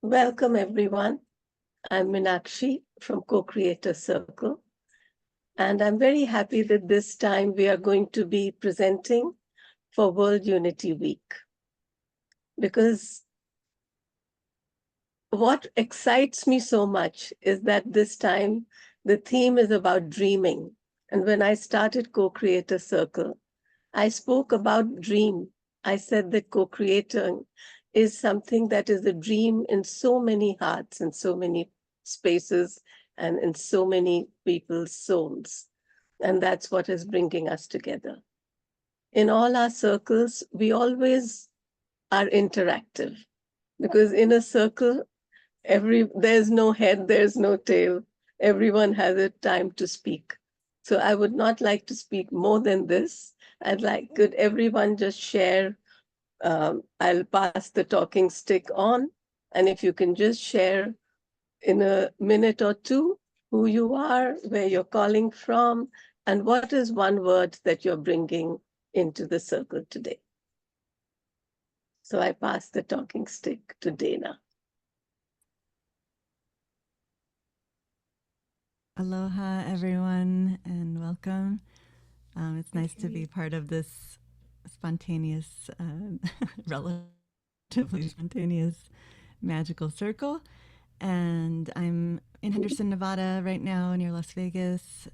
Welcome, everyone. I'm Meenakshi from CoCreator Circle, and I'm very happy that this time we are going to be presenting for World Unity Week. Because what excites me so much is that this time the theme is about dreaming. And when I started CoCreator Circle, I spoke about dream. I said that co-creating is something that is a dream in so many hearts and so many spaces and in so many people's souls. And that's what is bringing us together. In all our circles, we always are interactive because in a circle, there's no head, there's no tail. Everyone has a time to speak. So I would not like to speak more than this. Could everyone just share? I'll pass the talking stick on. And if you can just share in a minute or two who you are, where you're calling from, and what is one word that you're bringing into the circle today. So I pass the talking stick to Dana. Aloha, everyone, and welcome. It's nice to be part of this spontaneous, relatively spontaneous magical circle. And I'm in Henderson, Nevada right now near Las Vegas.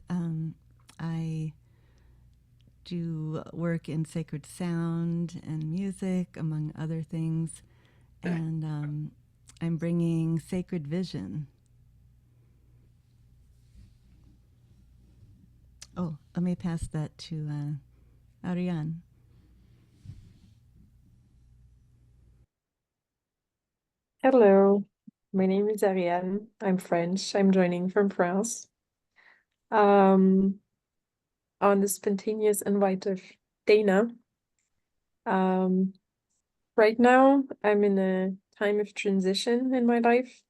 I do work in sacred sound and music, among other things. And I'm bringing sacred vision. Oh, let me pass that to Ariane. Hello, my name is Ariane. I'm French. I'm joining from France. On the spontaneous invite of Dana. Right now, I'm in a time of transition in my life.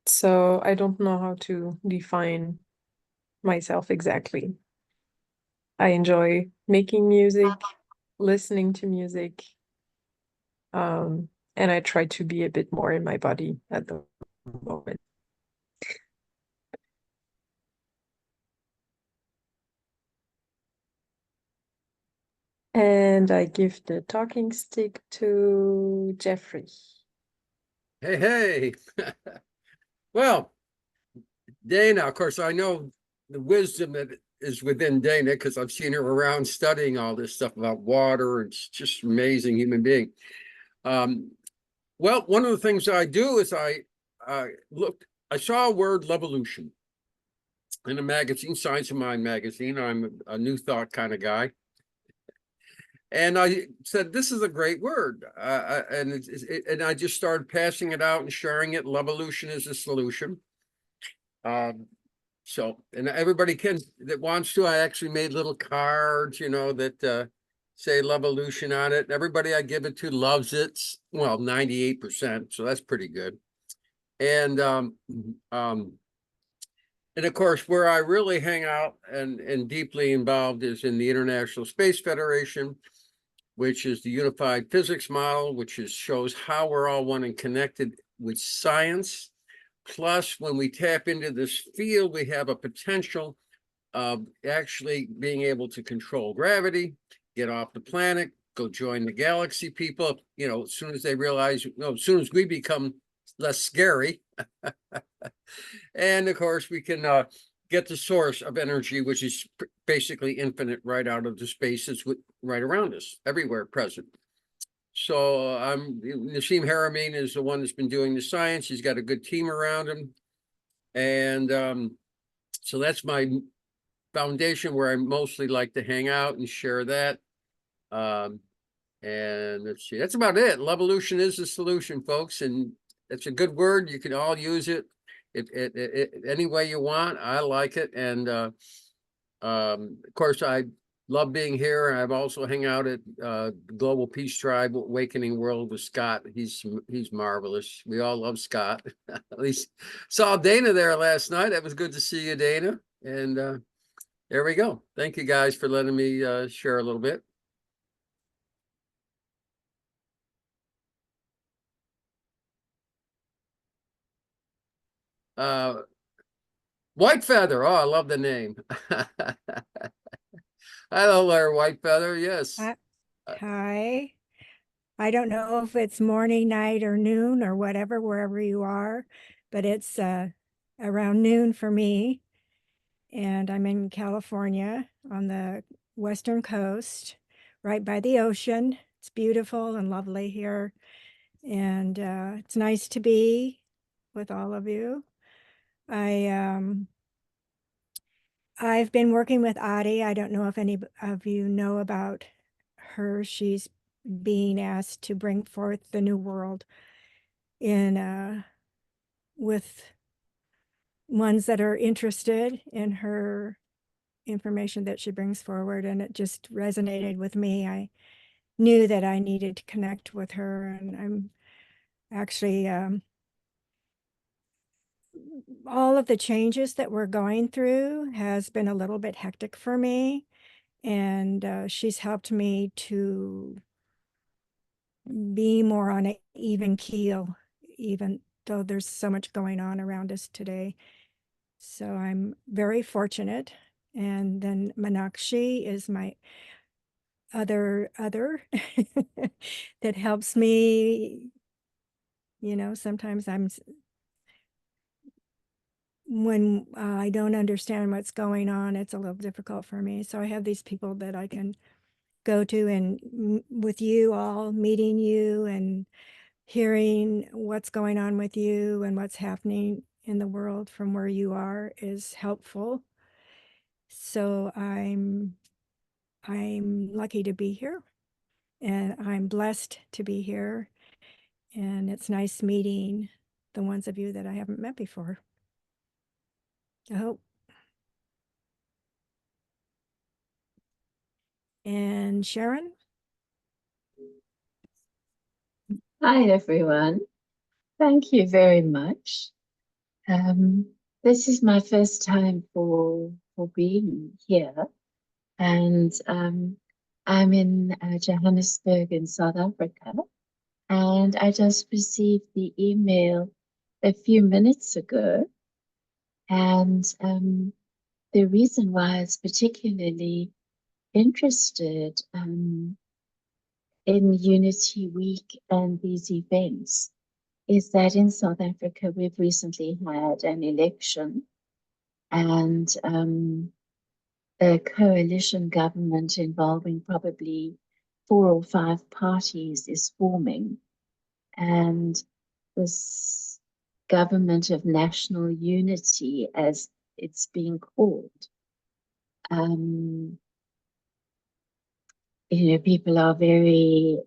So I don't know how to define myself exactly. I enjoy making music, listening to music, and I try to be a bit more in my body at the moment. And I give the talking stick to Jeffrey. Hey. Well, Dana, of course, I know the wisdom that is within Dana because I've seen her around studying all this stuff about water. It's just amazing human being. Well, one of the things I do is I saw a word "levolution" in a magazine, Science of Mind magazine. I'm a new thought kind of guy. And I said, this is a great word. And I just started passing it out and sharing it. Levolution is a solution. So, and everybody that wants to, I actually made little cards, that say Levolution on it. Everybody I give it to loves it. Well, 98%. So that's pretty good. And of course, where I really hang out and deeply involved is in the International Space Federation, which is the unified physics model, which shows how we're all one and connected with science. Plus, when we tap into this field, we have a potential of actually being able to control gravity, get off the planet, go join the galaxy people, as soon as they realize, as soon as we become less scary. And of course, we can get the source of energy, which is basically infinite, right out of the spaces right around us, everywhere present. So Nassim Haramein is the one that's been doing the science. He's got a good team around him. And so that's my foundation where I mostly like to hang out and share that. And let's see, that's about it. Levolution is the solution, folks. And it's a good word. You can all use it. Any way you want. I like it. And of course, I love being here. I've also hung out at Global Peace Tribe Awakening World with Scott. He's marvelous. We all love Scott. At least saw Dana there last night. It was good to see you, Dana. And there we go. Thank you guys for letting me share a little bit. White Feather. Oh, I love the name. Hello there, White Feather. Yes. Hi. I don't know if it's morning, night, or noon or whatever, wherever you are, but it's around noon for me. And I'm in California on the western coast, right by the ocean. It's beautiful and lovely here. And it's nice to be with all of you. I've been working with Adi. I don't know if any of you know about her. She's being asked to bring forth the new world in with ones that are interested in her information that she brings forward, and it just resonated with me. I knew that I needed to connect with her, and I'm actually all of the changes that we're going through has been a little bit hectic for me, and she's helped me to be more on an even keel, even though there's so much going on around us today. So I'm very fortunate. And then Meenakshi is my other that helps me. You know, sometimes when I don't understand what's going on, it's a little difficult for me. So I have these people that I can go to, and with you all, meeting you and hearing what's going on with you and what's happening in the world from where you are is helpful. So I'm lucky to be here, and I'm blessed to be here. And it's nice meeting the ones of you that I haven't met before. I hope. And Sharon? Hi, everyone. Thank you very much. This is my first time for being here, and I'm in Johannesburg in South Africa, and I just received the email a few minutes ago, and the reason why I was particularly interested in Unity Week and these events is that in South Africa, we've recently had an election, and a coalition government involving probably 4 or 5 parties is forming. And this government of national unity, as it's being called, people are very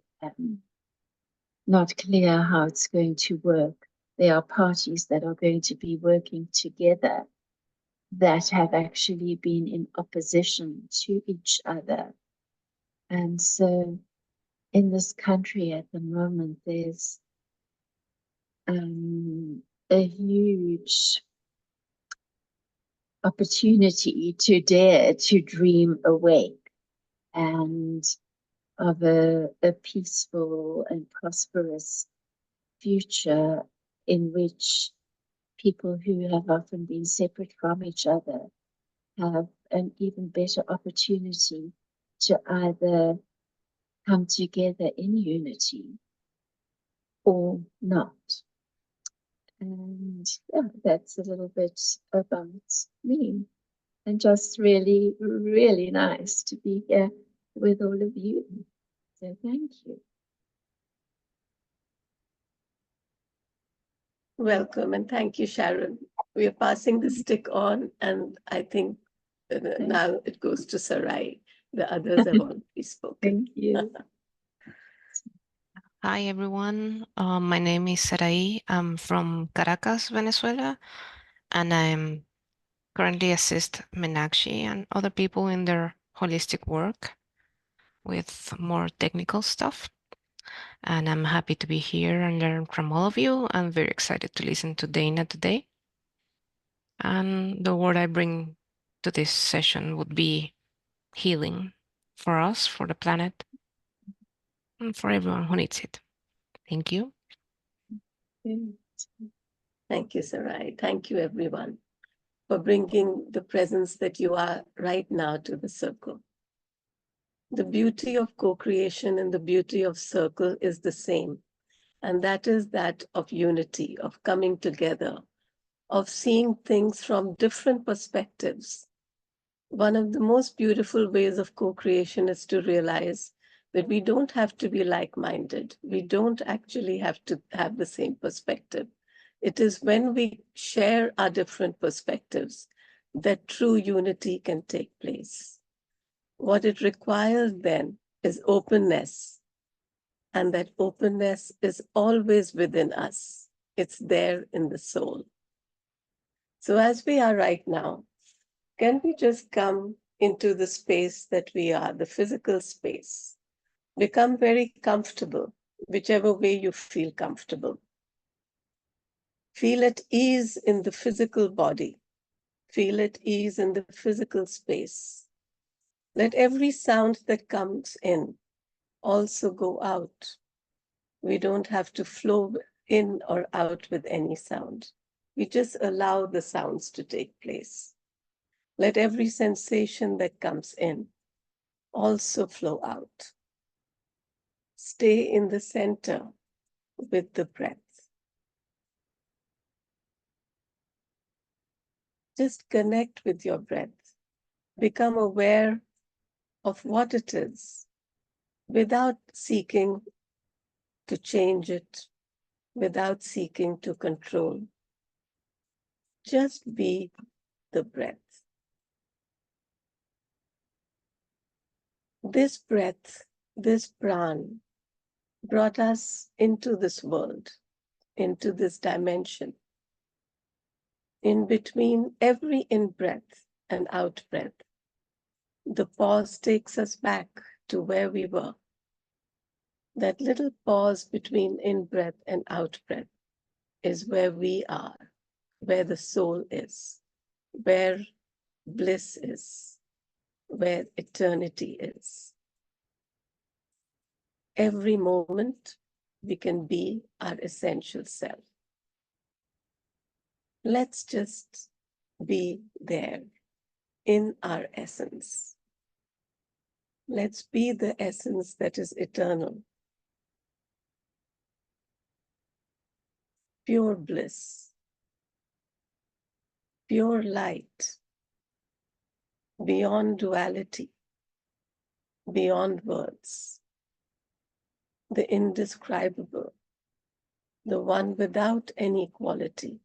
not clear how it's going to work. There are parties that are going to be working together that have actually been in opposition to each other. And so in this country at the moment, there's a huge opportunity to dare to dream awake and of a peaceful and prosperous future in which people who have often been separate from each other have an even better opportunity to either come together in unity or not. And yeah, that's a little bit about me. And just really, really nice to be here with all of you. So thank you. Welcome, and thank you, Sharon. We are passing the stick on, and I think now it goes to Sarai. The others have already spoken. Thank you. Hi, everyone. My name is Sarai. I'm from Caracas, Venezuela, and I'm currently assist Meenakshi and other people in their holistic work with more technical stuff. And I'm happy to be here and learn from all of you. I'm very excited to listen to Dana today. And the word I bring to this session would be healing for us, for the planet, and for everyone who needs it. Thank you. Thank you, Sarai. Thank you, everyone, for bringing the presence that you are right now to the circle. The beauty of co-creation and the beauty of circle is the same, and that is that of unity, of coming together, of seeing things from different perspectives. One of the most beautiful ways of co-creation is to realize that we don't have to be like-minded. We don't actually have to have the same perspective. It is when we share our different perspectives that true unity can take place. What it requires then is openness, and that openness is always within us. It's there in the soul. So as we are right now, can we just come into the space that we are, the physical space? Become very comfortable, whichever way you feel comfortable. Feel at ease in the physical body. Feel at ease in the physical space. Let every sound that comes in also go out. We don't have to flow in or out with any sound. We just allow the sounds to take place. Let every sensation that comes in also flow out. Stay in the center with the breath. Just connect with your breath. Become aware of what it is without seeking to change it, without seeking to control. Just be the breath. This breath, this pran, brought us into this world, into this dimension. In between every in-breath and out-breath, the pause takes us back to where we were. That little pause between in-breath and out-breath is where we are, where the soul is, where bliss is, where eternity is. Every moment we can be our essential self. Let's just be there in our essence. Let's be the essence that is eternal. Pure bliss, pure light, beyond duality, beyond words, the indescribable, the one without any quality,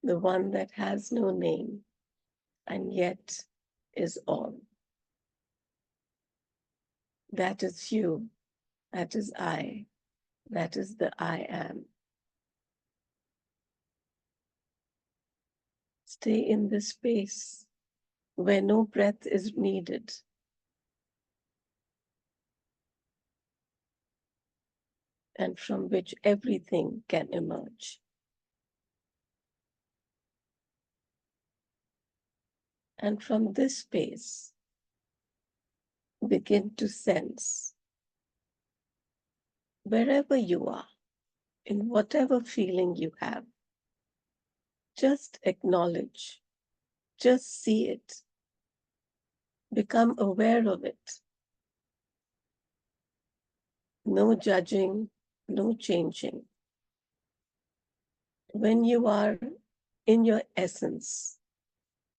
the one that has no name and yet is all. That is you, that is I, that is the I am. Stay in this space where no breath is needed. And from which everything can emerge. And from this space, begin to sense wherever you are, in whatever feeling you have, just acknowledge, just see it, become aware of it. No judging, no changing. When you are in your essence,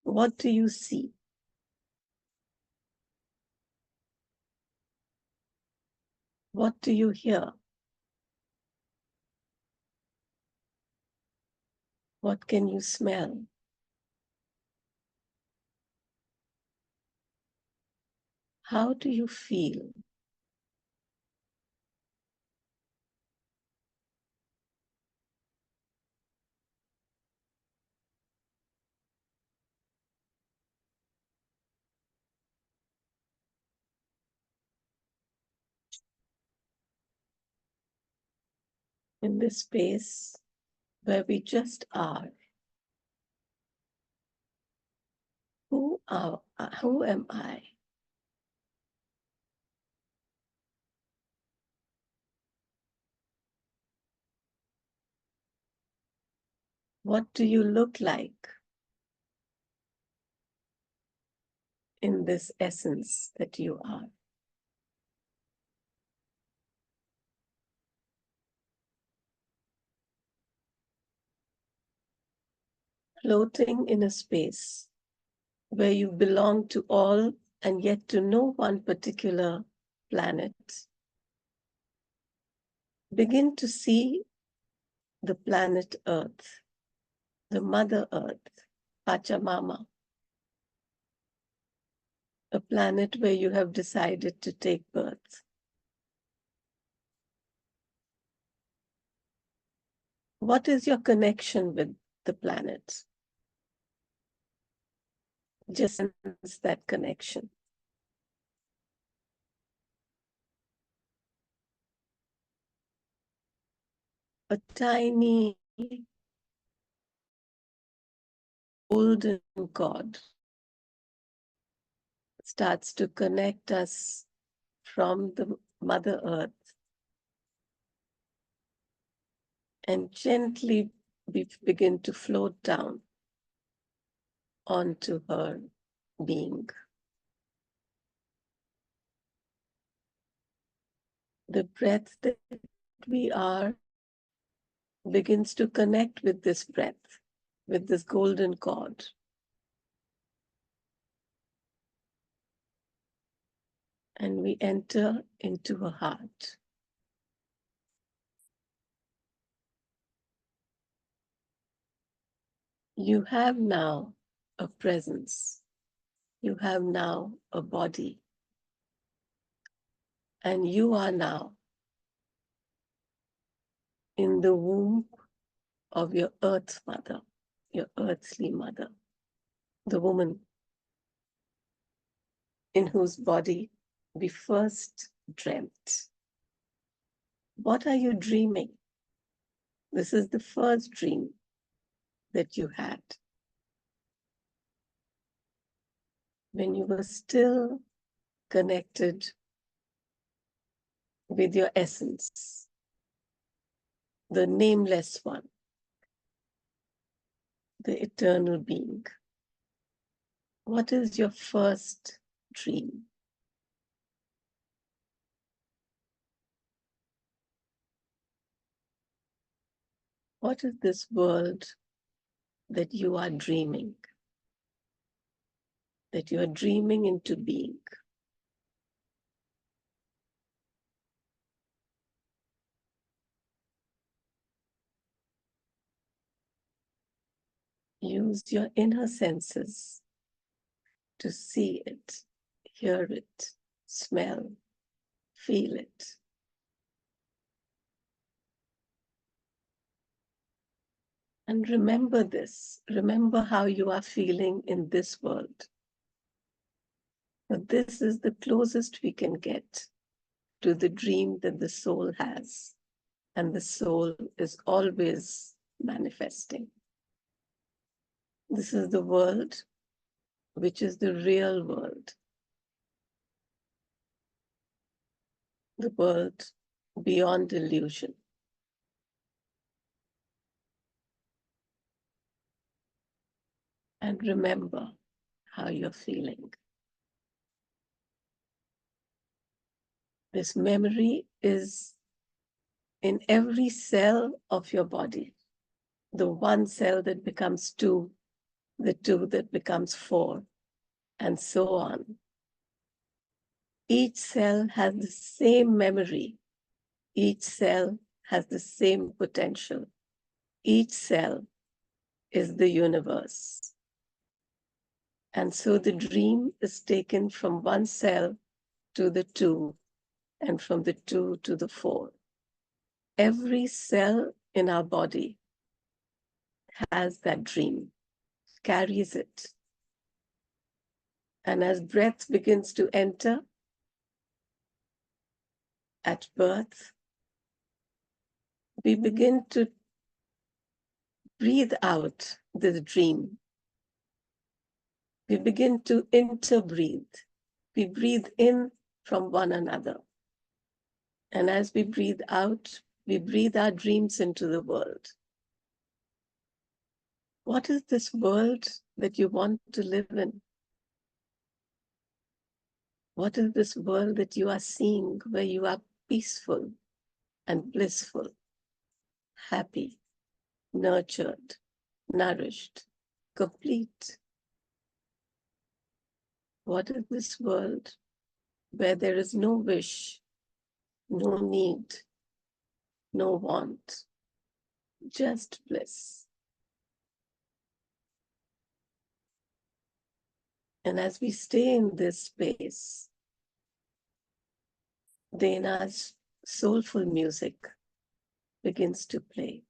what do you see? What do you hear? What can you smell? How do you feel? In this space where we just are. Who am I? What do you look like in this essence that you are? Floating in a space where you belong to all and yet to no one particular planet. Begin to see the planet Earth, the Mother Earth, Pachamama, a planet where you have decided to take birth. What is your connection with the planet? Just sense that connection. A tiny golden cord starts to connect us from the Mother Earth and gently we begin to float down onto her being. The breath that we are begins to connect with this breath, with this golden cord. And we enter into her heart. You have now a presence. You have now a body. And you are now in the womb of your earth mother, your earthly mother, the woman in whose body we first dreamt. What are you dreaming? This is the first dream that you had. When you were still connected with your essence, the nameless one, the eternal being. What is your first dream? What is this world that you are dreaming? That you are dreaming into being? Use your inner senses to see it, hear it, smell, feel it. And remember this. Remember how you are feeling in this world. But this is the closest we can get to the dream that the soul has. And the soul is always manifesting. This is the world, which is the real world. The world beyond illusion. And remember how you're feeling. This memory is in every cell of your body. The one cell that becomes two, the two that becomes four, and so on. Each cell has the same memory. Each cell has the same potential. Each cell is the universe. And so the dream is taken from one cell to the two, and from the two to the four. Every cell in our body has that dream, carries it. And as breath begins to enter at birth, we begin to breathe out this dream. We begin to interbreathe. We breathe in from one another. And as we breathe out, we breathe our dreams into the world. What is this world that you want to live in? What is this world that you are seeing where you are peaceful and blissful, happy, nurtured, nourished, complete? What is this world where there is no wish, no need, no want, just bliss? And as we stay in this space, Dana's soulful music begins to play.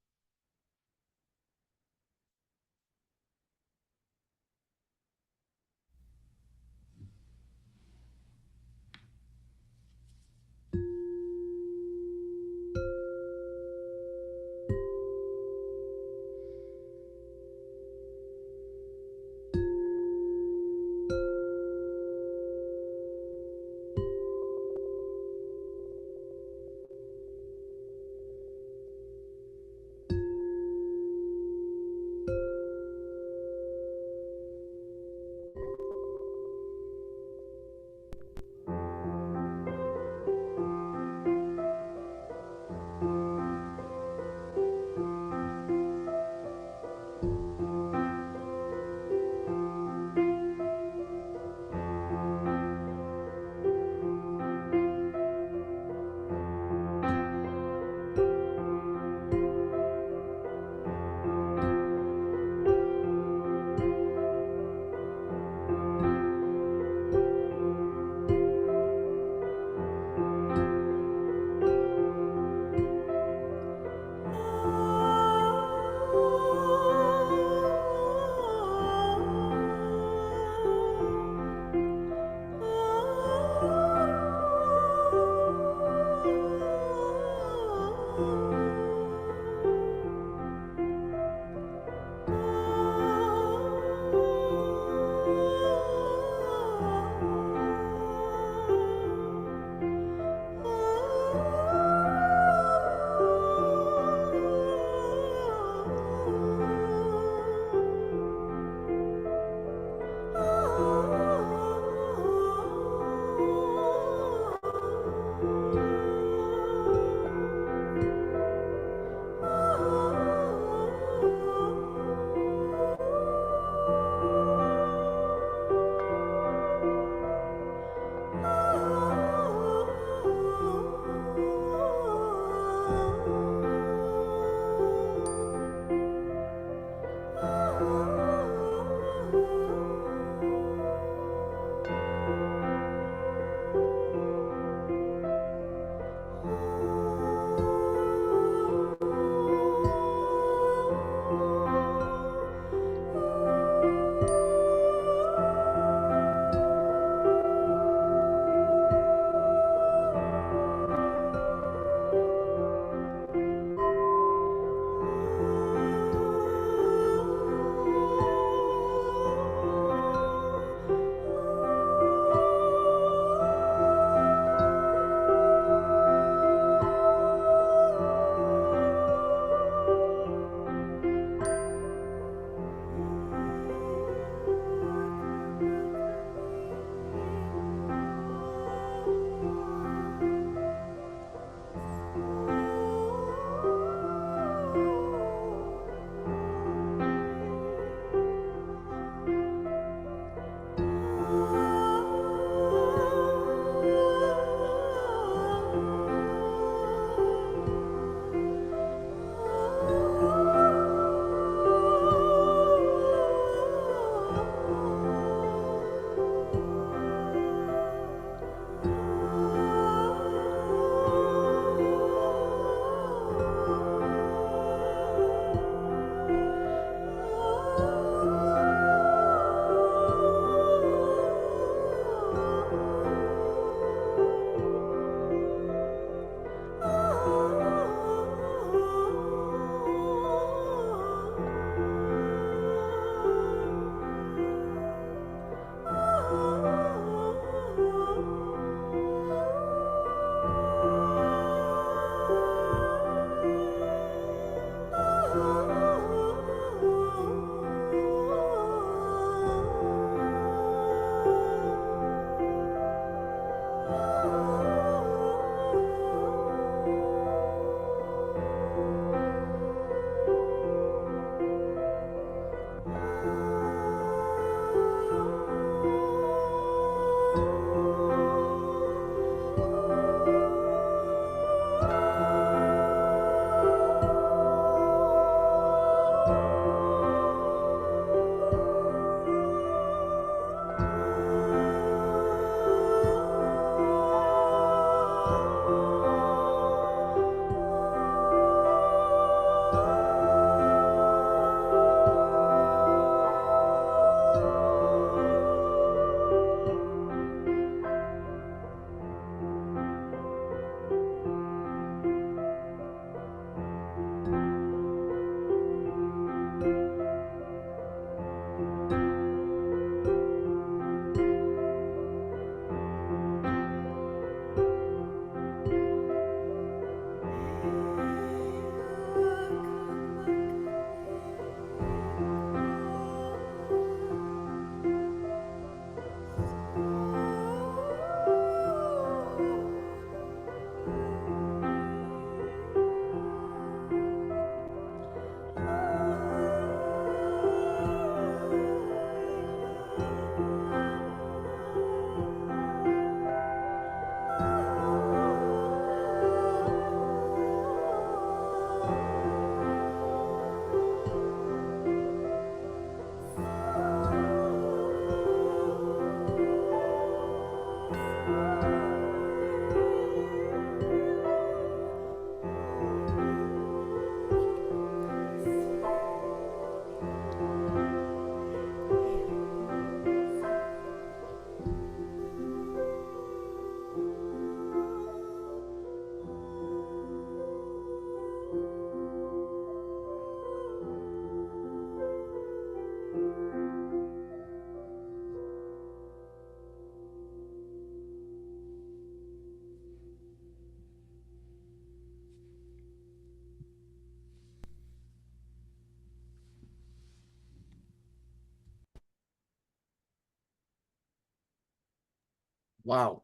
Wow.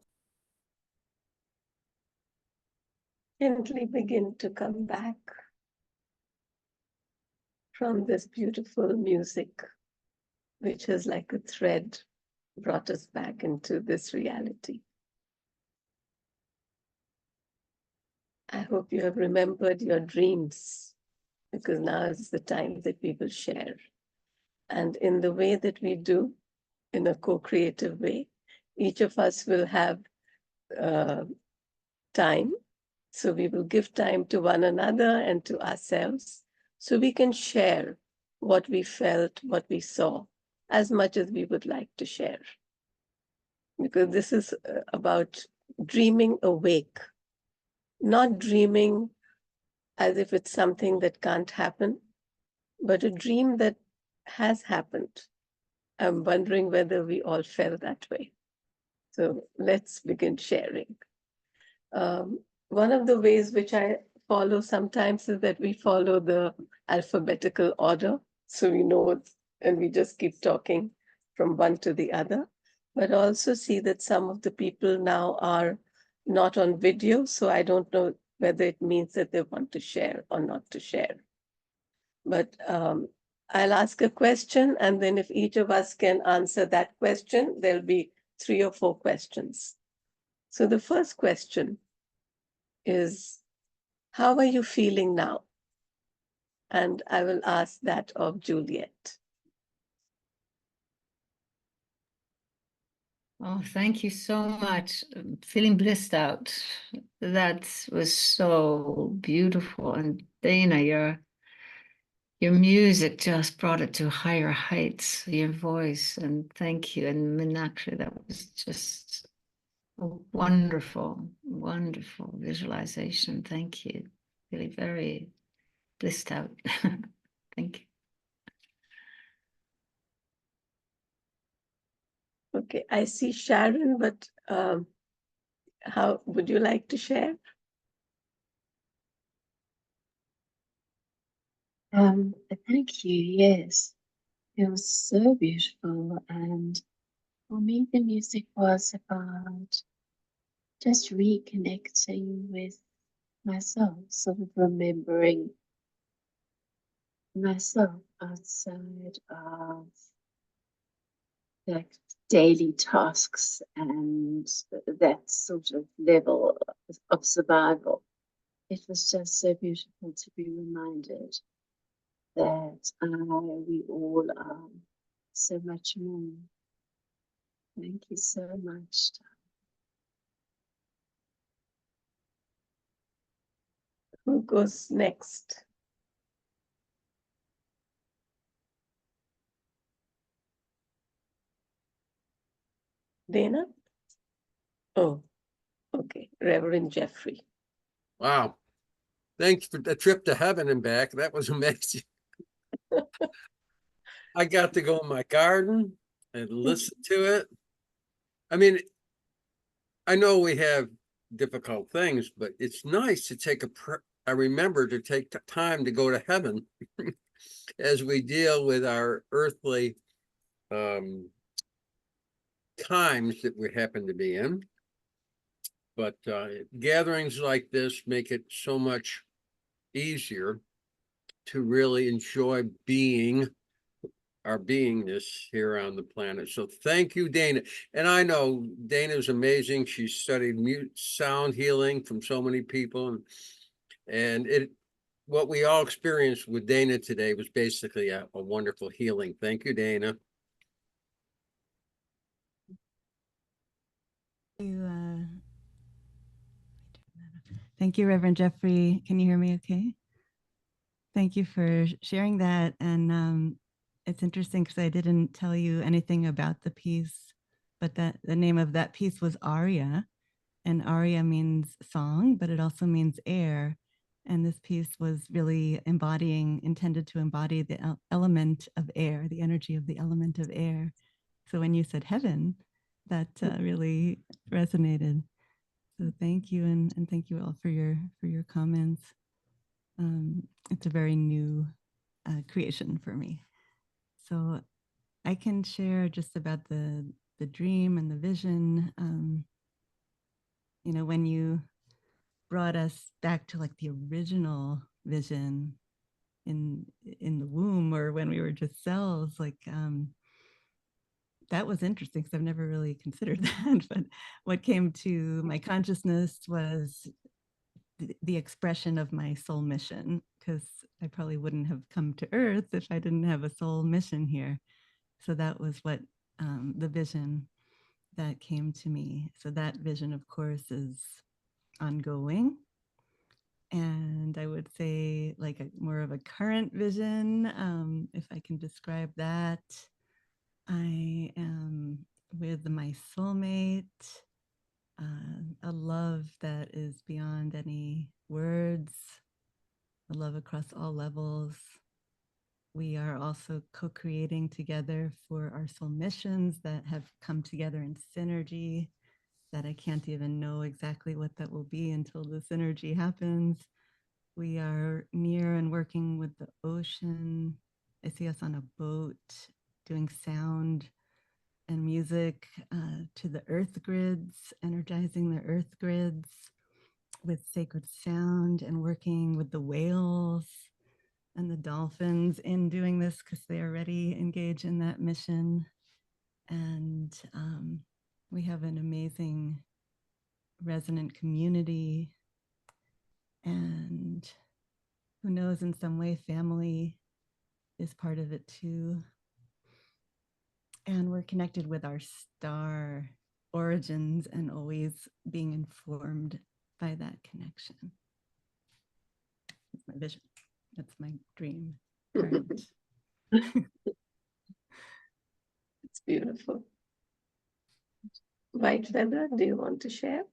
Gently begin to come back from this beautiful music, which is like a thread brought us back into this reality. I hope you have remembered your dreams, because now is the time that we will share. And in the way that we do, in a co-creative way, each of us will have time. So we will give time to one another and to ourselves, so we can share what we felt, what we saw, as much as we would like to share. Because this is about dreaming awake, not dreaming as if it's something that can't happen, but a dream that has happened. I'm wondering whether we all felt that way. So let's begin sharing. One of the ways which I follow sometimes is that we follow the alphabetical order. So we know, and we just keep talking from one to the other, but also see that some of the people now are not on video. So I don't know whether it means that they want to share or not to share. But I'll ask a question, and then if each of us can answer that question, there'll be 3 or 4 questions. So the first question is, how are you feeling now? And I will ask that of Juliet. Oh, thank you so much. I'm feeling blissed out. That was so beautiful. And Dana, your music just brought it to higher heights, your voice, and thank you. And Meenakshi, that was just a wonderful, wonderful visualization. Thank you. Really very blissed out. Thank you. Okay, I see Sharon, but how would you like to share? Thank you. Yes, it was so beautiful, and for me, the music was about just reconnecting with myself, sort of remembering myself outside of like daily tasks and that sort of level of survival. It was just so beautiful to be reminded that we all are so much more. Thank you so much. Who goes next? Dana? Oh, okay, Reverend Jeffrey. Wow. Thanks for the trip to heaven and back. That was amazing. I got to go in my garden and listen to it. I mean, I know we have difficult things, but it's nice to take I remember to take time to go to heaven as we deal with our earthly times that we happen to be in. But gatherings like this make it so much easier to really enjoy being our beingness here on the planet. So thank you, Dana. And I know Dana's amazing. She's studied sound healing from so many people. And what we all experienced with Dana today was basically a wonderful healing. Thank you, Dana. Thank you, Reverend Jeffrey. Can you hear me okay? Thank you for sharing that. And it's interesting because I didn't tell you anything about the piece, but that the name of that piece was Aria. And Aria means song, but it also means air. And this piece was really intended to embody the element of air, the energy of the element of air. So when you said heaven, that really resonated. So thank you, and thank you all for your comments. It's a very new creation for me. So I can share just about the dream and the vision. you know, when you brought us back to like the original vision in the womb, or when we were just cells, like that was interesting because I've never really considered that. But what came to my consciousness was the expression of my soul mission, because I probably wouldn't have come to Earth if I didn't have a soul mission here. So that was what the vision that came to me. So that vision, of course, is ongoing. And I would say like more of a current vision, if I can describe that. I am with my soulmate, a love that is beyond any words, a love across all levels. We are also co-creating together for our soul missions that have come together in synergy, that I can't even know exactly what that will be until the synergy happens. We are near and working with the ocean. I see us on a boat doing sound and music to the earth grids, energizing the earth grids with sacred sound, and working with the whales and the dolphins in doing this because they already engage in that mission. And we have an amazing resonant community, and who knows, in some way family is part of it too. And we're connected with our star origins and always being informed by that connection. That's my vision. That's my dream. Current. It's beautiful. White Feather, do you want to share?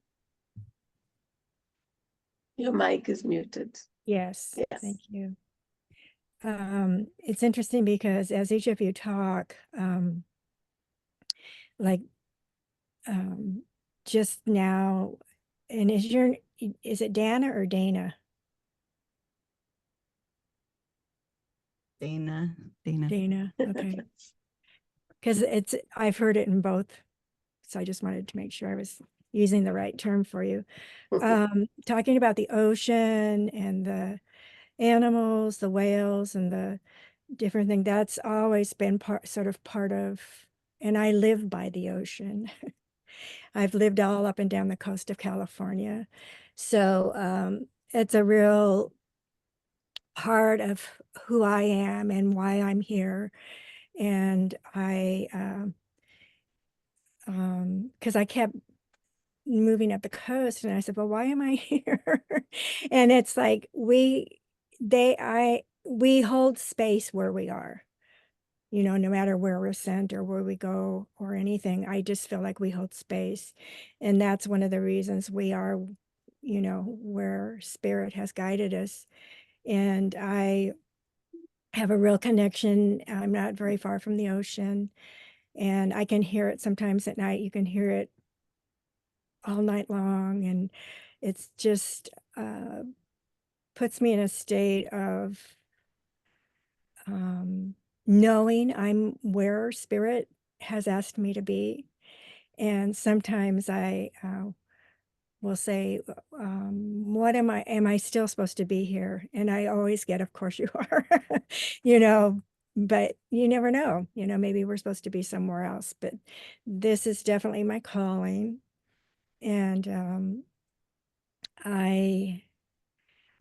Your mic is muted. Yes, Yes. thank you. It's interesting because as each of you talk, like just now, and is it Dana or Dana? Dana. Dana, okay. Because I've heard it in both, so I just wanted to make sure I was using the right term for you. Talking about the ocean and the animals, the whales, and the different thing, that's always been part of, and I live by the ocean. I've lived all up and down the coast of California. So it's a real part of who I am and why I'm here. And because I kept moving up the coast, and I said, well, why am I here? And it's like we hold space where we are, you know, no matter where we're sent or where we go or anything. I just feel like we hold space, and that's one of the reasons we are, you know, where spirit has guided us. And I have a real connection. I'm not very far from the ocean, and I can hear it sometimes at night. You can hear it all night long, and it's just puts me in a state of knowing I'm where spirit has asked me to be. And sometimes I will say, what am I still supposed to be here? And I always get, of course you are, you know, but you never know, you know, maybe we're supposed to be somewhere else, but this is definitely my calling. And I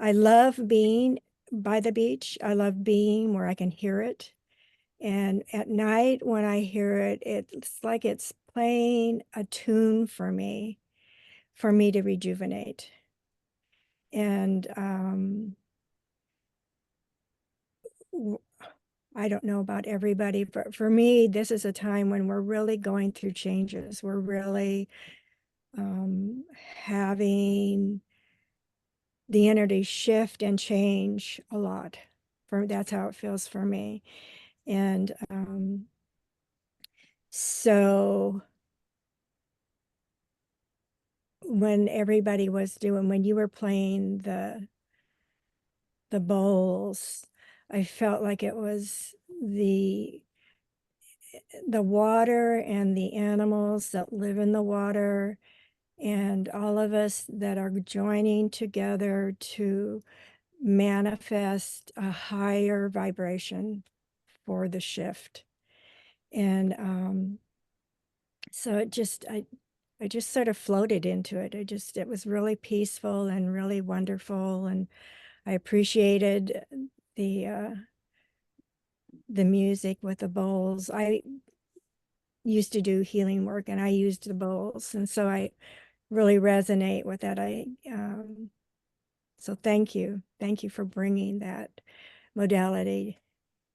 love being by the beach. I love being where I can hear it. And at night when I hear it, it's like it's playing a tune for me to rejuvenate. And I don't know about everybody, but for me, this is a time when we're really going through changes. We're really having the energy shift and change a lot. That's how it feels for me. And so when everybody was when you were playing the bowls, I felt like it was the water and the animals that live in the water and all of us that are joining together to manifest a higher vibration for the shift. And so I just sort of floated into it. It was really peaceful and really wonderful, and I appreciated the music with the bowls. I used to do healing work, and I used the bowls, and so I really resonate with that. So thank you for bringing that modality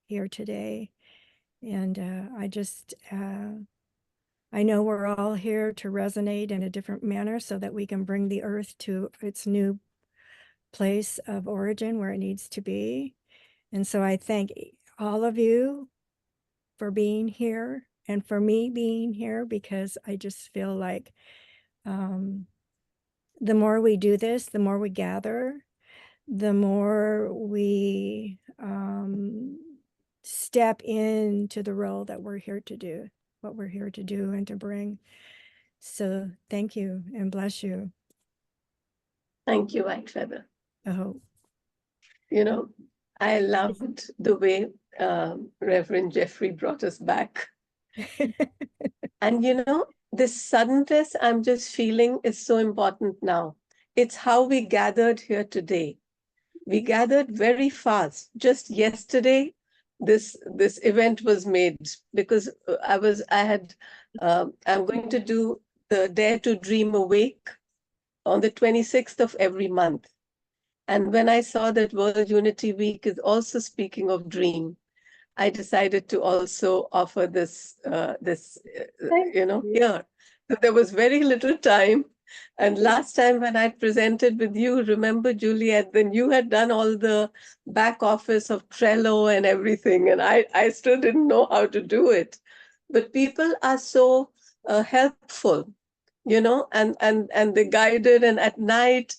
here today. And I know we're all here to resonate in a different manner so that we can bring the earth to its new place of origin where it needs to be. And so I thank all of you for being here and for me being here, because I just feel like the more we do this, the more we gather, the more we step into the role that we're here to do, what we're here to do and to bring. So thank you and bless you. Thank you, White Feather. Oh. You know, I loved the way Reverend Jeffrey brought us back. And you know, this suddenness I'm just feeling is so important now. It's how we gathered here today. We gathered very fast. Just yesterday, this event was made because I'm going to do the Dare to Dream Awake on the 26th of every month. And when I saw that World Unity Week is also speaking of dream, I decided to also offer this, here. So there was very little time. And last time when I presented with you, remember, Juliet, then you had done all the back office of Trello and everything. And I still didn't know how to do it. But people are so helpful, and they guided. And at night,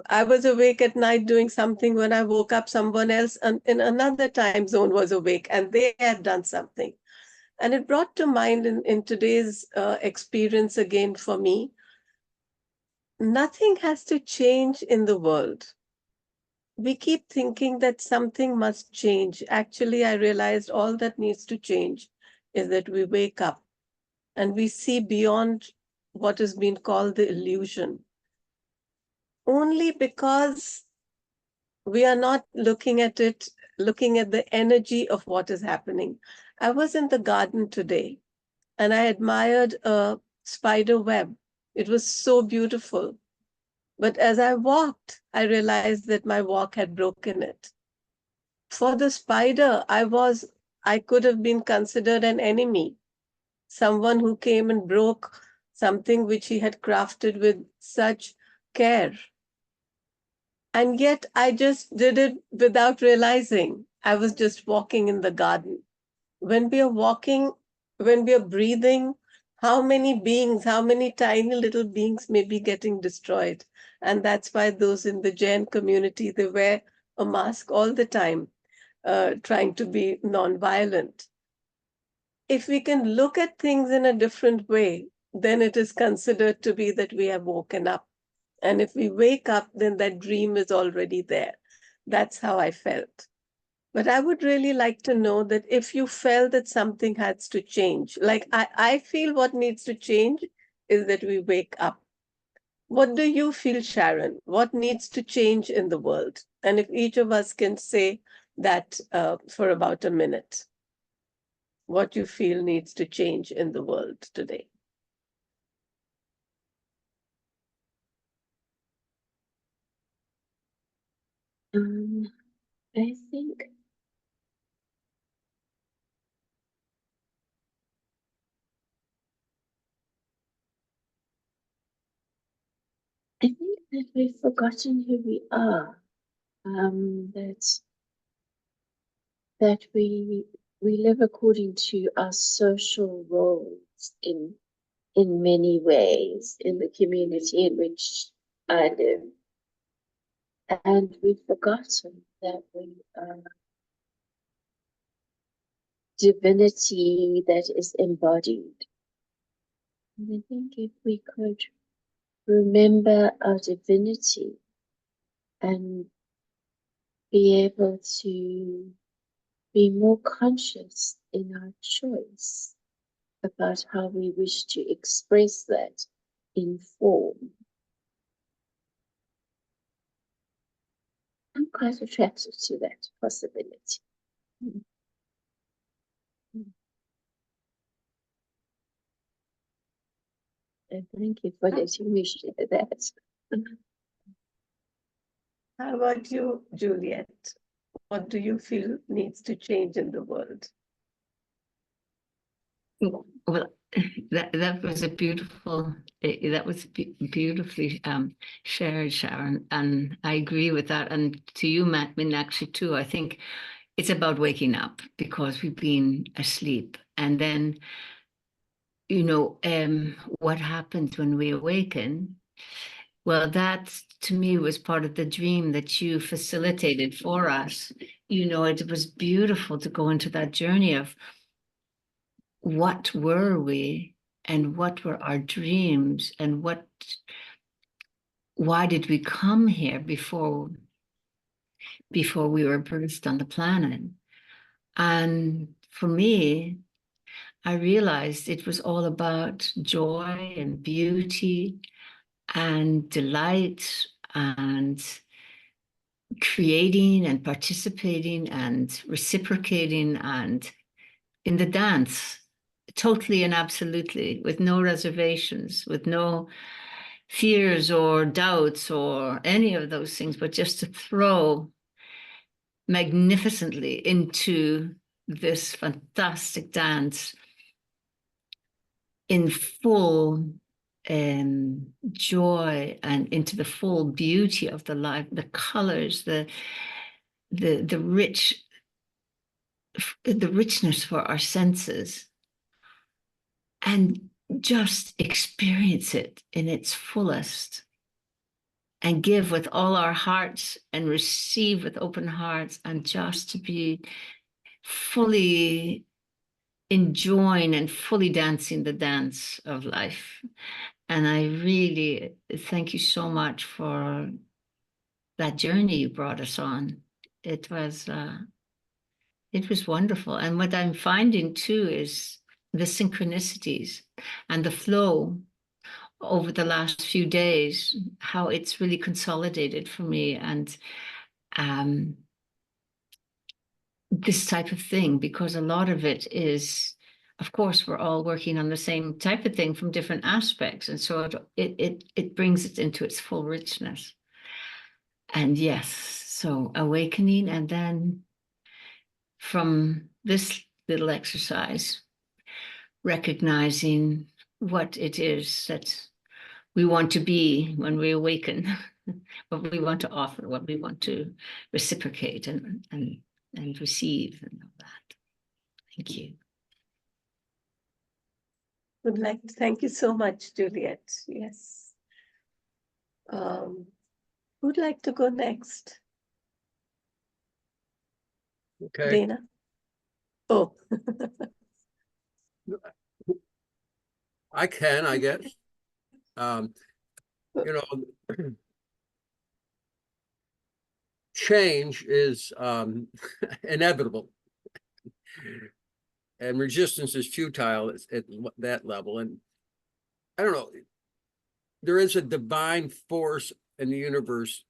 I was awake at night doing something. When I woke up, someone else in another time zone was awake and they had done something. And it brought to mind in today's experience again for me, nothing has to change in the world. We keep thinking that something must change. Actually, I realized all that needs to change is that we wake up and we see beyond what has been called the illusion. Only because we are not looking at the energy of what is happening. I was in the garden today and I admired a spider web. It was so beautiful. But as I walked, I realized that my walk had broken it. For the spider, I could have been considered an enemy, someone who came and broke something which he had crafted with such care. And yet I just did it without realizing. I was just walking in the garden. When we are walking, when we are breathing, how many tiny little beings may be getting destroyed? And that's why those in the Jain community, they wear a mask all the time, trying to be non-violent. If we can look at things in a different way, then it is considered to be that we have woken up. And if we wake up, then that dream is already there. That's how I felt. But I would really like to know that if you felt that something has to change, like I feel what needs to change is that we wake up. What do you feel, Sharon? What needs to change in the world? And if each of us can say that for about a minute, what you feel needs to change in the world today. I think that we've forgotten who we are. That we live according to our social roles in many ways in the community in which I live. And we've forgotten that we are divinity that is embodied. And I think if we could remember our divinity and be able to be more conscious in our choice about how we wish to express that in form. I'm quite attracted to that possibility. And thank you for letting me share that. How about you, Juliet? What do you feel needs to change in the world? Well, that was a beautiful, that was beautifully shared, Sharon, and I agree with that. And to you, Meenakshi, too, I think it's about waking up because we've been asleep. And then, you know, what happens when we awaken? Well, that to me was part of the dream that you facilitated for us. You know, it was beautiful to go into that journey of what were we and what were our dreams and why did we come here before we were birthed on the planet. And for me, I realized it was all about joy and beauty and delight and creating and participating and reciprocating and in the dance, totally and absolutely, with no reservations, with no fears or doubts or any of those things, but just to throw magnificently into this fantastic dance in full joy and into the full beauty of the life, the colors, the richness for our senses, and just experience it in its fullest and give with all our hearts and receive with open hearts, and just to be fully enjoying and fully dancing the dance of life. And I really thank you so much for that journey you brought us on. It was wonderful. And what I'm finding too is the synchronicities and the flow over the last few days, how it's really consolidated for me. And this type of thing, because a lot of it is, of course, we're all working on the same type of thing from different aspects. And so it brings it into its full richness. And yes, so awakening, and then from this little exercise, recognizing what it is that we want to be when we awaken, what we want to offer, what we want to reciprocate and receive, and all that. Thank you. Would like to thank you so much, Juliet. Yes. Who'd like to go next? Okay. Dana? Oh. I can, I guess. You know, change is inevitable, and resistance is futile at that level. And I don't know, there is a divine force in the universe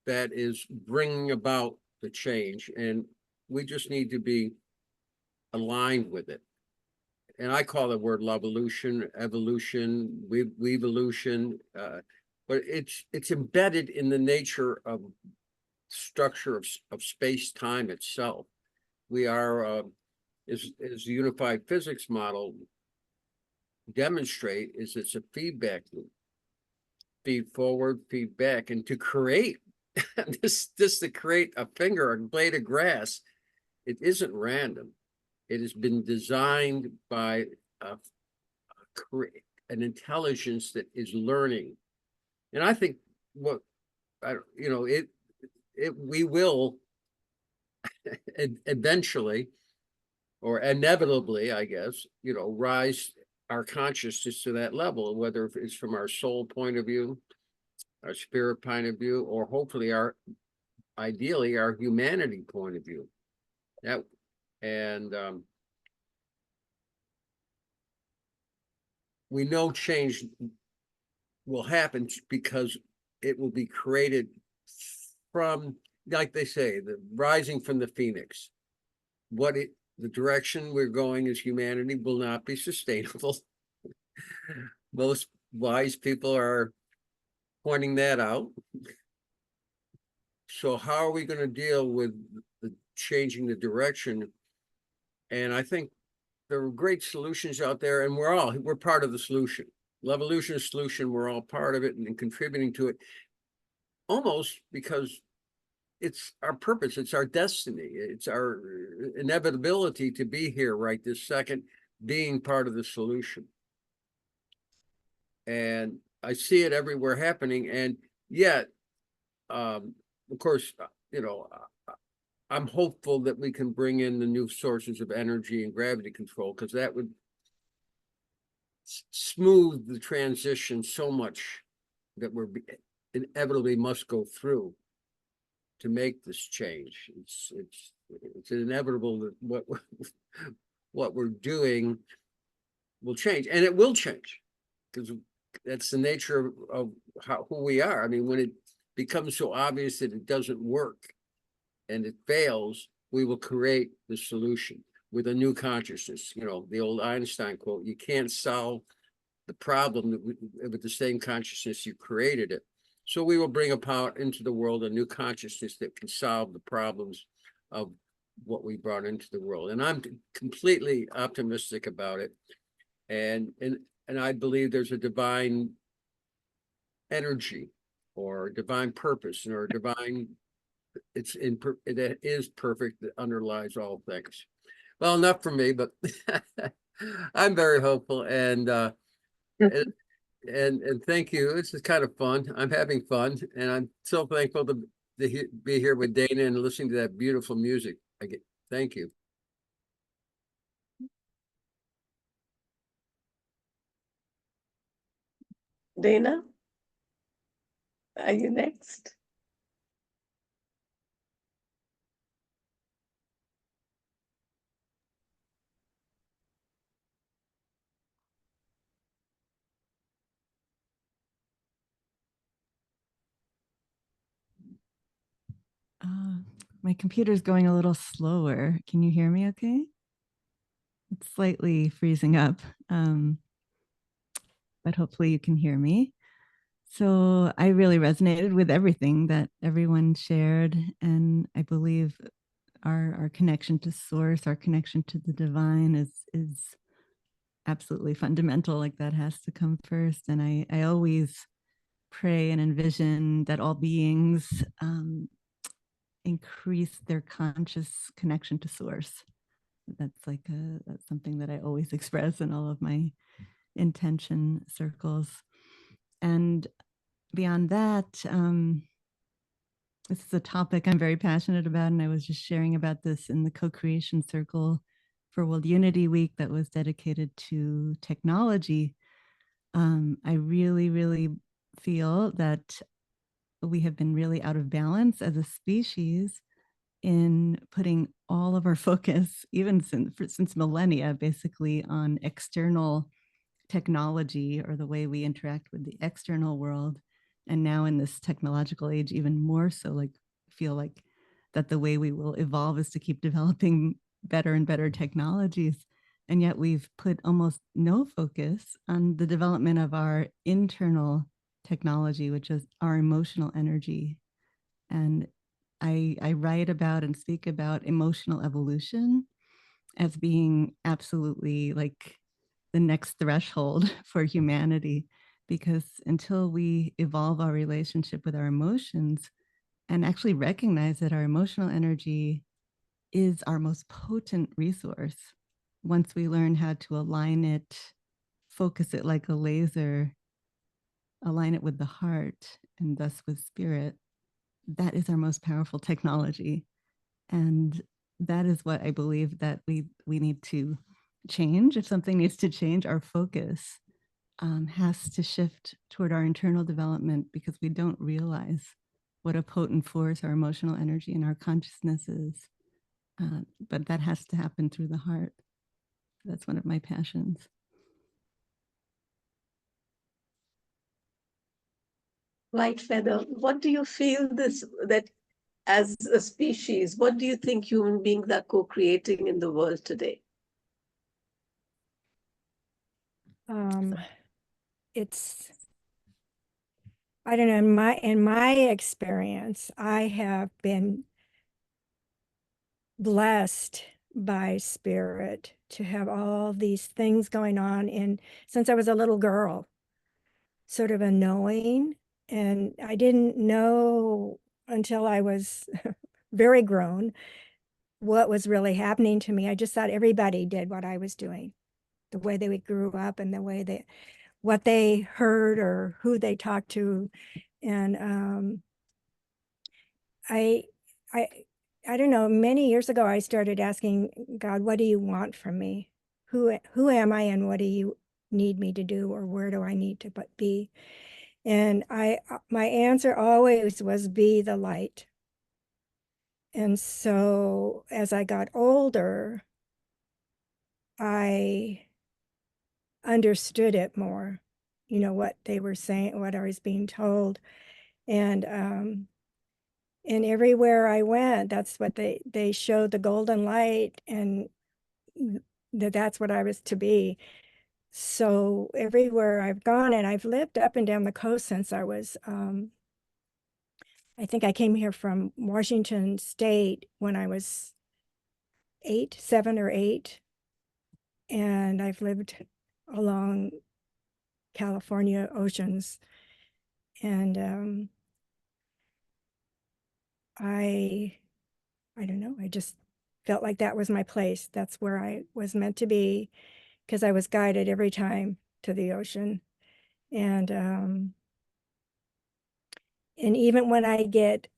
that is bringing about the change, and we just need to be aligned with it. And I call the word lovevolution, evolution, weevolution, but it's embedded in the nature of structure of space-time itself. We are, as the unified physics model demonstrate, is it's a feedback loop. Feed forward, feedback, and to create this to create a finger, a blade of grass, it isn't random. It has been designed by an intelligence that is learning. And I think we will eventually, or inevitably, I guess, rise our consciousness to that level, whether it's from our soul point of view, our spirit point of view, or hopefully ideally our humanity point of view. That and we know change will happen because it will be created from, like they say, the rising from the phoenix. The direction we're going as humanity will not be sustainable. Most wise people are pointing that out. So how are we going to deal with changing the direction? And I think there are great solutions out there, and we're part of the solution. Levolution is solution. We're all part of it and contributing to it, almost because it's our purpose, it's our destiny, it's our inevitability to be here right this second, being part of the solution. And I see it everywhere happening, and yet, of course, I'm hopeful that we can bring in the new sources of energy and gravity control, because that would smooth the transition so much that we're inevitably must go through to make this change. It's inevitable that what we're doing will change, and it will change, because that's the nature of who we are. I mean, when it becomes so obvious that it doesn't work and it fails, we will create the solution with a new consciousness. The old Einstein quote, you can't solve the problem with the same consciousness you created it. So we will bring about into the world a new consciousness that can solve the problems of what we brought into the world. And I'm completely optimistic about it. And I believe there's a divine energy or divine purpose or divine, it is perfect that underlies all things. Well, enough for me, but I'm very hopeful, and thank you. This is kind of fun. I'm having fun, and I'm so thankful to be here with Dana and listening to that beautiful music. Thank you. Dana, are you next? My computer's going a little slower. Can you hear me okay? It's slightly freezing up, but hopefully you can hear me. So I really resonated with everything that everyone shared. And I believe our connection to source, our connection to the divine is absolutely fundamental. Like, that has to come first. And I always pray and envision that all beings increase their conscious connection to source. That's something that I always express in all of my intention circles. And beyond that, this is a topic I'm very passionate about, and I was just sharing about this in the Co-Creation Circle for World Unity Week that was dedicated to technology. I really, really feel that we have been really out of balance as a species in putting all of our focus, even since millennia, basically on external technology or the way we interact with the external world. And now in this technological age, even more so, like, feel like that the way we will evolve is to keep developing better and better technologies. And yet we've put almost no focus on the development of our internal technology, which is our emotional energy. And I write about and speak about emotional evolution as being absolutely like the next threshold for humanity, because until we evolve our relationship with our emotions and actually recognize that our emotional energy is our most potent resource, once we learn how to align it, focus it like a laser, align it with the heart and thus with spirit, that is our most powerful technology. And that is what I believe that we need to change, if something needs to change, our focus has to shift toward our internal development, because we don't realize what a potent force our emotional energy and our consciousness is. But that has to happen through the heart. That's one of my passions. White Feather, what do you feel that as a species, what do you think human beings are co-creating in the world today? It's, I don't know, in my experience, I have been blessed by spirit to have all these things going on since I was a little girl, sort of a knowing. And I didn't know until I was very grown what was really happening to me. I just thought everybody did what I was doing, the way they grew up and the way what they heard or who they talked to. And I don't know, many years ago, I started asking God, what do you want from me? Who am I, and what do you need me to do, or where do I need to be? And my answer always was, be the light. And so as I got older, I understood it more, what they were saying, what I was being told. And everywhere I went, that's what they showed, the golden light, and that's what I was to be. So everywhere I've gone, and I've lived up and down the coast since I was, I think I came here from Washington State when I was 7 or 8. And I've lived along California oceans. And I don't know, I just felt like that was my place. That's where I was meant to be, because I was guided every time to the ocean. And even when I get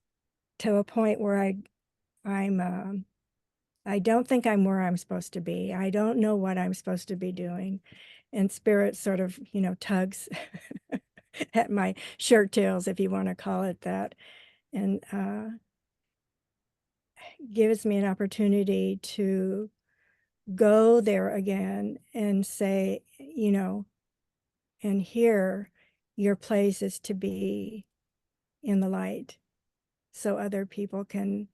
to a point where I don't think I'm where I'm supposed to be, I don't know what I'm supposed to be doing, and spirit sort of, tugs at my shirt tails, if you want to call it that, and gives me an opportunity to go there again and say, and here, your place is to be in the light, so other people can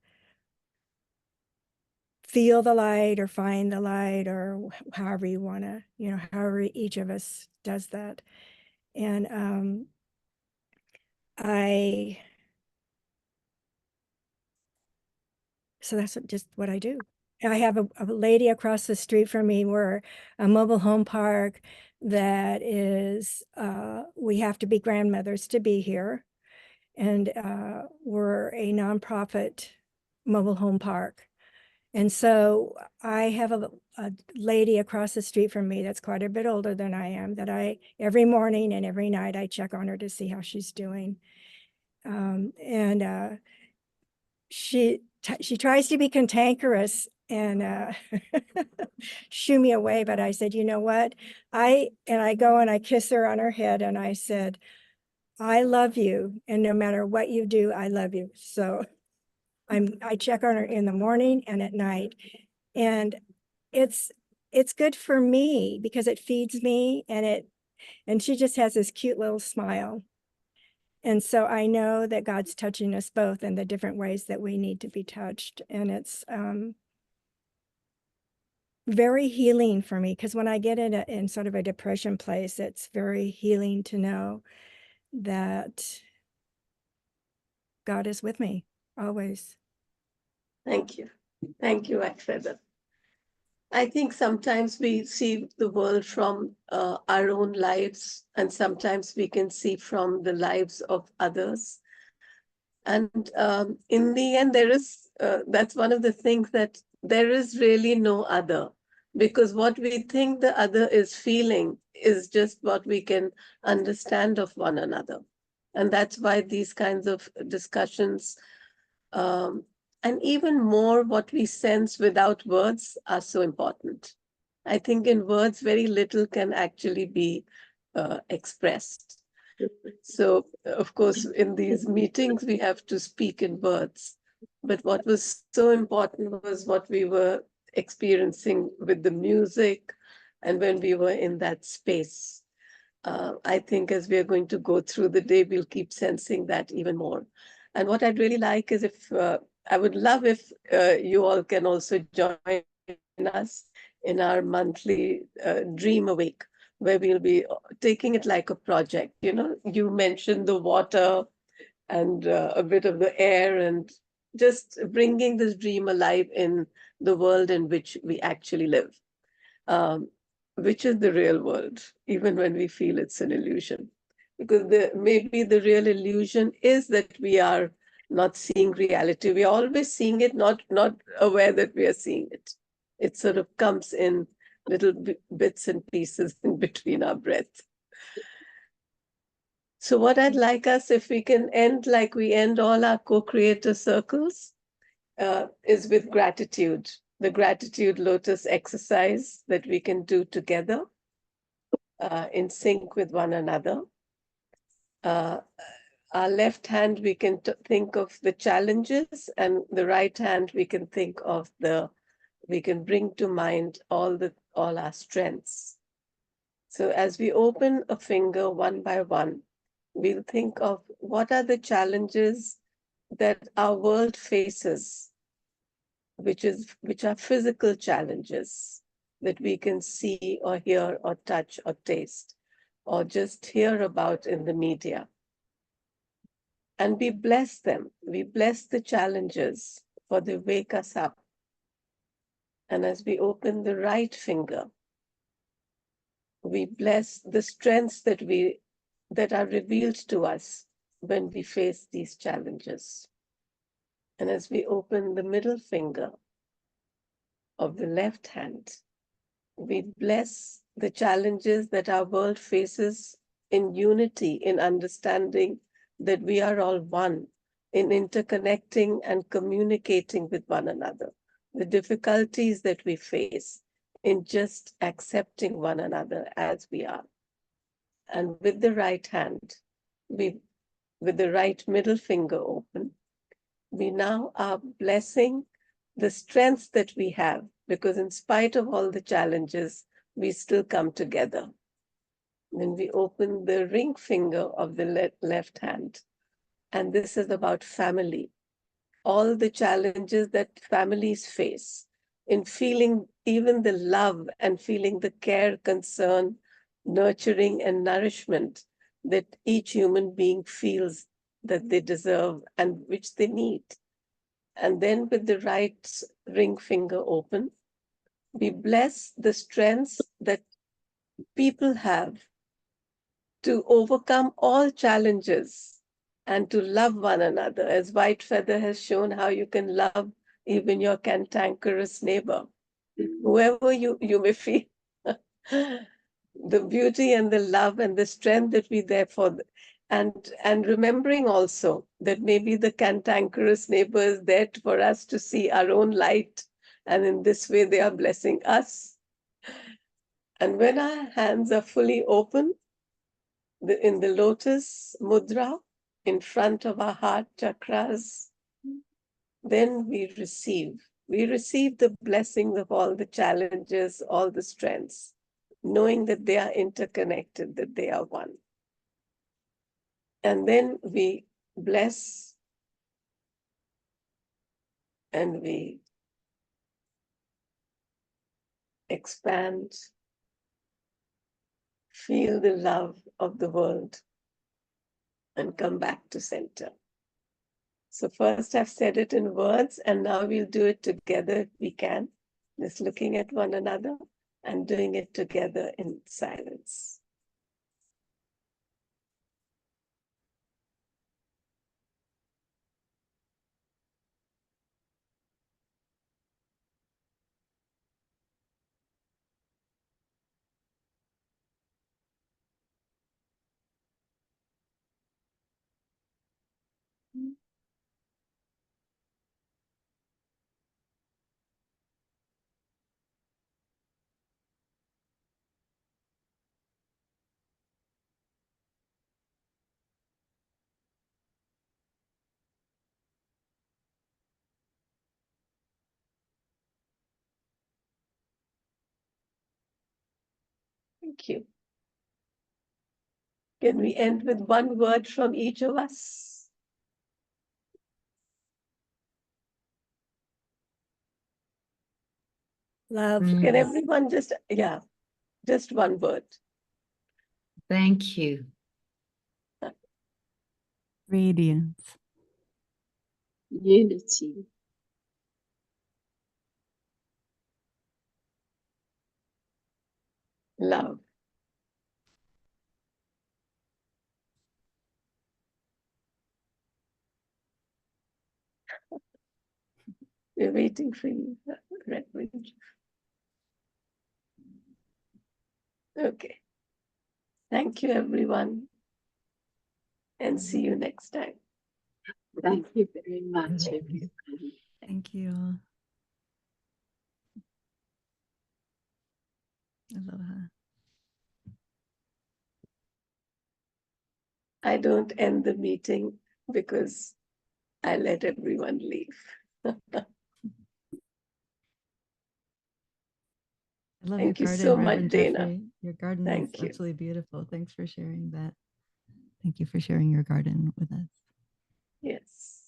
feel the light or find the light, or however you want to, however each of us does that. And so that's just what I do. I have a lady across the street from me. We're a mobile home park that is, we have to be grandmothers to be here. And we're a nonprofit mobile home park. And so I have a lady across the street from me that's quite a bit older than I am, that every morning and every night, I check on her to see how she's doing. And she tries to be cantankerous and shoo me away, but I said, you know what? I go and I kiss her on her head, and I said, I love you, and no matter what you do, I love you. So I check on her in the morning and at night, and it's good for me because it feeds me, and she just has this cute little smile. And so I know that God's touching us both in the different ways that we need to be touched. And it's very healing for me, because when I get in sort of a depression place, it's very healing to know that God is with me always. Thank you. Thank you, White Feather. I think sometimes we see the world from our own lives, and sometimes we can see from the lives of others. And in the end, that's one of the things, that there is really no other, because what we think the other is feeling is just what we can understand of one another. And that's why these kinds of discussions, and even more what we sense without words, are so important. I think in words, very little can actually be expressed. So, of course, in these meetings, we have to speak in words. But what was so important was what we were experiencing with the music and when we were in that space. I think as we are going to go through the day, we'll keep sensing that even more. And what I'd really like is if I would love if you all can also join us in our monthly Dream Awake, where we'll be taking it like a project. You know, you mentioned the water and a bit of the air and just bringing this dream alive in the world in which we actually live, um, which is the real world, even when we feel it's an illusion. Because maybe the real illusion is that we are not seeing reality. We are always seeing it, not aware that we are seeing it. It sort of comes in little bits and pieces in between our breath. So what I'd like us, if we can end like we end all our co-creator circles, is with gratitude. The gratitude lotus exercise that we can do together in sync with one another. Our left hand, we can think of the challenges, and the right hand, we can think of we can bring to mind all our strengths. So as we open a finger one by one, we'll think of what are the challenges that our world faces, which are physical challenges that we can see or hear or touch or taste or just hear about in the media. And we bless them. We bless the challenges, for they wake us up. And as we open the right finger, we bless the strengths that are revealed to us when we face these challenges. And as we open the middle finger of the left hand, we bless the challenges that our world faces in unity, in understanding that we are all one, in interconnecting and communicating with one another, the difficulties that we face in just accepting one another as we are. And with the right hand, with the right middle finger open, we now are blessing the strengths that we have, because in spite of all the challenges, we still come together. Then we open the ring finger of the left hand, and this is about family. All the challenges that families face in feeling even the love and feeling the care, concern, nurturing, and nourishment that each human being feels that they deserve and which they need. And then with the right ring finger open, we bless the strengths that people have to overcome all challenges and to love one another, as White Feather has shown how you can love even your cantankerous neighbor, whoever you may feel. The beauty and the love and the strength that we there for. And remembering also that maybe the cantankerous neighbor is there for us to see our own light, and in this way they are blessing us. And when our hands are fully open, in the lotus mudra, in front of our heart chakras, then we receive the blessings of all the challenges, all the strengths, knowing that they are interconnected, that they are one. And then we bless and we expand, feel the love of the world, and come back to center. So first I've said it in words, and now we'll do it together if we can, just looking at one another and doing it together in silence. Thank you. Can we end with one word from each of us? Love. Can everyone just, yeah, just one word. Thank you. Radiance. Unity. Love. We're waiting for you, Red Wings. Okay. Thank you, everyone. And see you next time. Thank you very much, everybody. Thank you. Aloha. I don't end the meeting because I let everyone leave. I love Thank you your garden, so much, Reverend Dana. Jeffrey. Your garden Thank is you. absolutely beautiful. Thanks for sharing that. Thank you for sharing your garden with us. Yes.